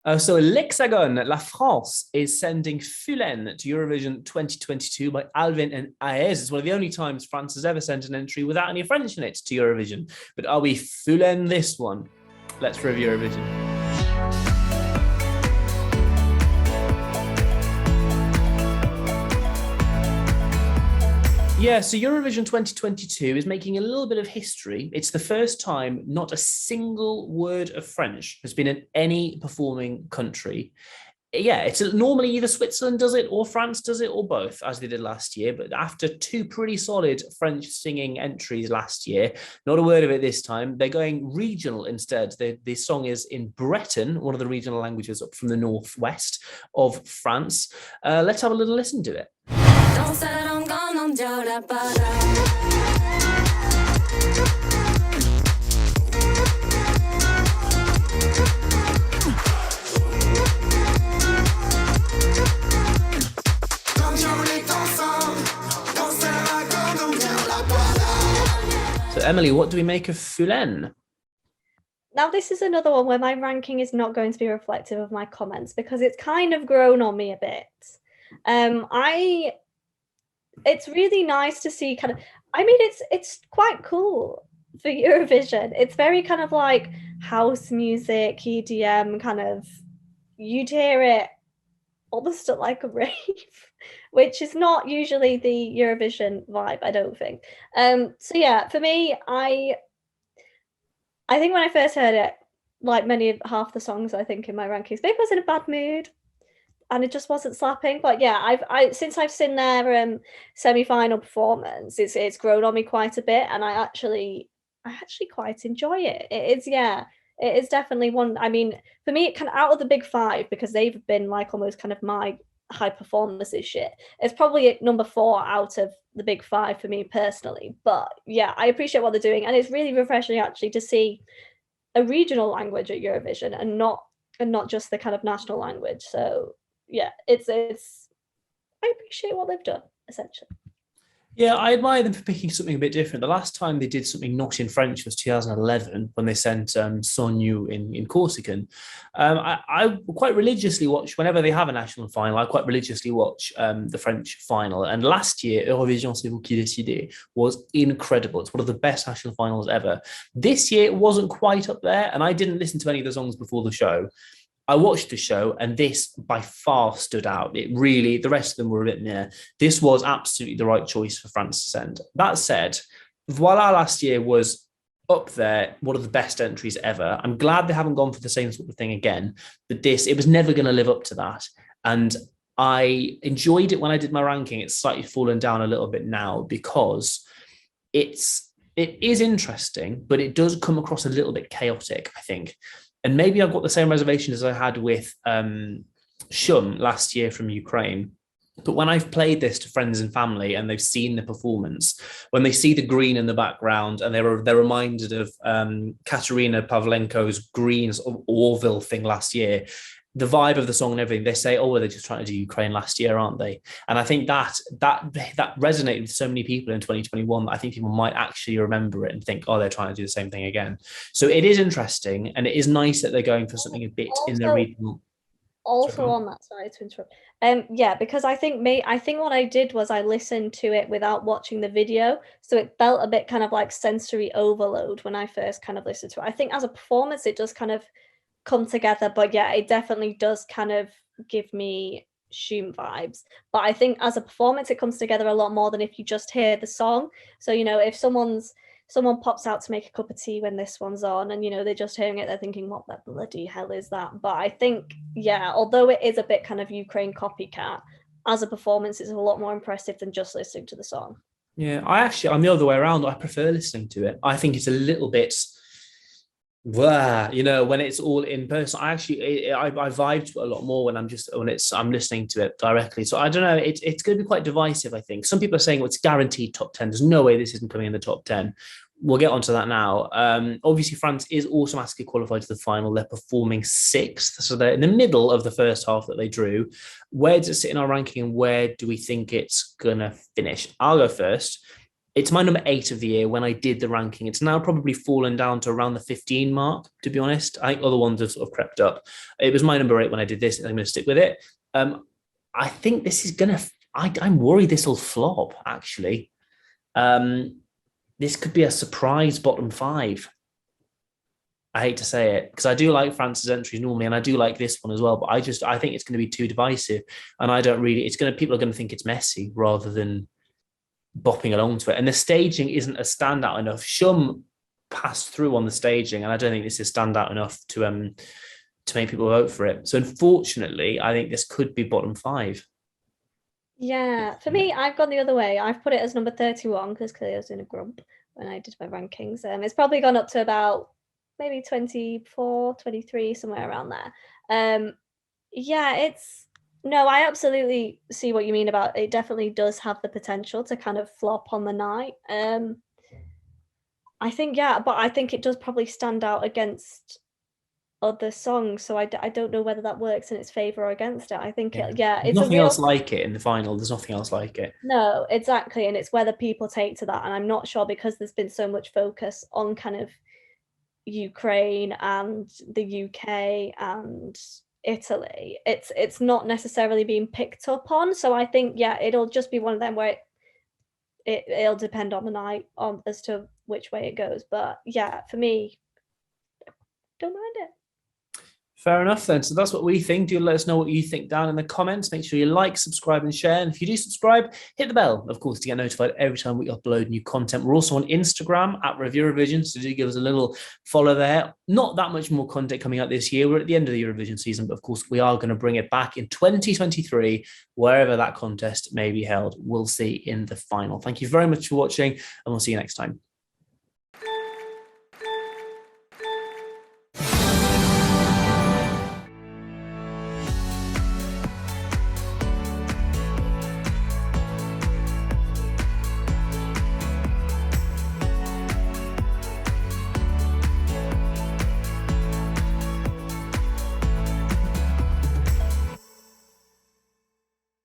So L'Hexagone, La France, is sending Fulenn to Eurovision 2022 by Alvan and Ahez. It's one of the only times France has ever sent an entry without any French in it to Eurovision. But are we Fulenn this one? Let's review Eurovision. Yeah, so Eurovision 2022 is making a little bit of history. It's the first time not a single word of French has been in any performing country. Yeah, it's normally either Switzerland does it or France does it or both, as they did last year. But after two pretty solid French singing entries last year, not a word of it this time. They're going regional instead. The song is in Breton, one of the regional languages up from the northwest of France. Let's have a little listen to it. So Emily, what do we make of Fulenn? Now, this is another one where my ranking is not going to be reflective of my comments because it's kind of grown on me a bit. It's really nice to see it's quite cool for Eurovision. It's very kind of like house music, EDM kind of, you'd hear it almost at like a rave, which is not usually the Eurovision vibe, I don't think. So yeah, for me, I think when I first heard it, like half the songs I think in my rankings, maybe I was in a bad mood and it just wasn't slapping. But yeah, since I've seen their semi-final performance, it's grown on me quite a bit, and I actually quite enjoy it. It is definitely one. I mean, for me, it kind of out of the big five, because they've been like almost kind of my high performers this year. It's probably number 4 out of the big 5 for me personally. But yeah, I appreciate what they're doing, and it's really refreshing actually to see a regional language at Eurovision and not just the kind of national language. So yeah, it's I appreciate what they've done essentially. Yeah, I admire them for picking something a bit different. The last time they did something not in French was 2011 when they sent Sonu in Corsican. I quite religiously watch, whenever they have a national final, I quite religiously watch the French final. And last year, Eurovision C'est vous qui décidez was incredible. It's one of the best national finals ever. This year, it wasn't quite up there, and I didn't listen to any of the songs before the show. I watched the show, and this by far stood out. It really, the rest of them were a bit near. This was absolutely the right choice for France to send. That said, Voila last year was up there, one of the best entries ever. I'm glad they haven't gone for the same sort of thing again, but it was never going to live up to that. And I enjoyed it when I did my ranking. It's slightly fallen down a little bit now because it is interesting, but it does come across a little bit chaotic, I think. And maybe I've got the same reservation as I had with Shum last year from Ukraine. But when I've played this to friends and family and they've seen the performance, when they see the green in the background and they're reminded of Katerina Pavlenko's green sort of Orville thing last year, the vibe of the song and everything, they say, oh, well, they're just trying to do Ukraine last year, aren't they? And I think that resonated with so many people in 2021 that I think people might actually remember it and think, oh, they're trying to do the same thing again. So it is interesting, and it is nice that they're going for something a bit in the regional. Also on that, sorry to interrupt. Yeah, because I think what I did was I listened to it without watching the video, so it felt a bit kind of like sensory overload when I first kind of listened to it. I think as a performance, it does kind of come together, but yeah, it definitely does kind of give me Shum vibes. But I think as a performance, it comes together a lot more than if you just hear the song. So, you know, if someone pops out to make a cup of tea when this one's on, and, you know, they're just hearing it, they're thinking, what the bloody hell is that? But I think, yeah, although it is a bit kind of Ukraine copycat, as a performance, it's a lot more impressive than just listening to the song. Yeah, I'm the other way around. I prefer listening to it. I think it's a little bit, you know, when it's all in person. I vibe to it a lot more when I'm listening to it directly. So I don't know, it's going to be quite divisive. I think some people are saying, well, it's guaranteed top 10. There's no way this isn't coming in the top 10. We'll get onto that now. Obviously, France is automatically qualified to the final. They're performing 6th, so they're in the middle of the first half that they drew. Where does it sit in our ranking, and where do we think it's gonna finish? I'll go first. It's my number 8 of the year when I did the ranking. It's now probably fallen down to around the 15 mark, to be honest. I think other ones have sort of crept up. It was my number 8 when I did this, and I'm going to stick with it. I think this is going to, I'm worried this will flop, actually. This could be a surprise bottom 5. I hate to say it, because I do like France's entries normally, and I do like this one as well, but I think it's going to be too divisive, and people are going to think it's messy rather than bopping along to it. And the staging isn't a standout enough. Shum passed through on the staging, and I don't think this is standout enough to make people vote for it. So unfortunately, I think this could be bottom 5. Yeah, for me, I've gone the other way. I've put it as number 31 because clearly I was in a grump when I did my rankings. It's probably gone up to about maybe 24, 23, somewhere around there. No, I absolutely see what you mean about it. Definitely does have the potential to kind of flop on the night. I think, but I think it does probably stand out against other songs, so I don't know whether that works in its favor or against it. I think it's nothing else like it in the final. There's nothing else like it. No, exactly, and it's whether people take to that, and I'm not sure, because there's been so much focus on kind of Ukraine and the UK and Italy. It's not necessarily being picked up on, so I think it'll just be one of them where it'll depend on the night on as to which way it goes. But for me, don't mind it. Fair enough then. So that's what we think. Do let us know what you think down in the comments. Make sure you like, subscribe, and share. And if you do subscribe, hit the bell, of course, to get notified every time we upload new content. We're also on Instagram at Eurovision, so do give us a little follow there. Not that much more content coming out this year. We're at the end of the Eurovision season, but of course, we are going to bring it back in 2023, wherever that contest may be held. We'll see in the final. Thank you very much for watching, and we'll see you next time.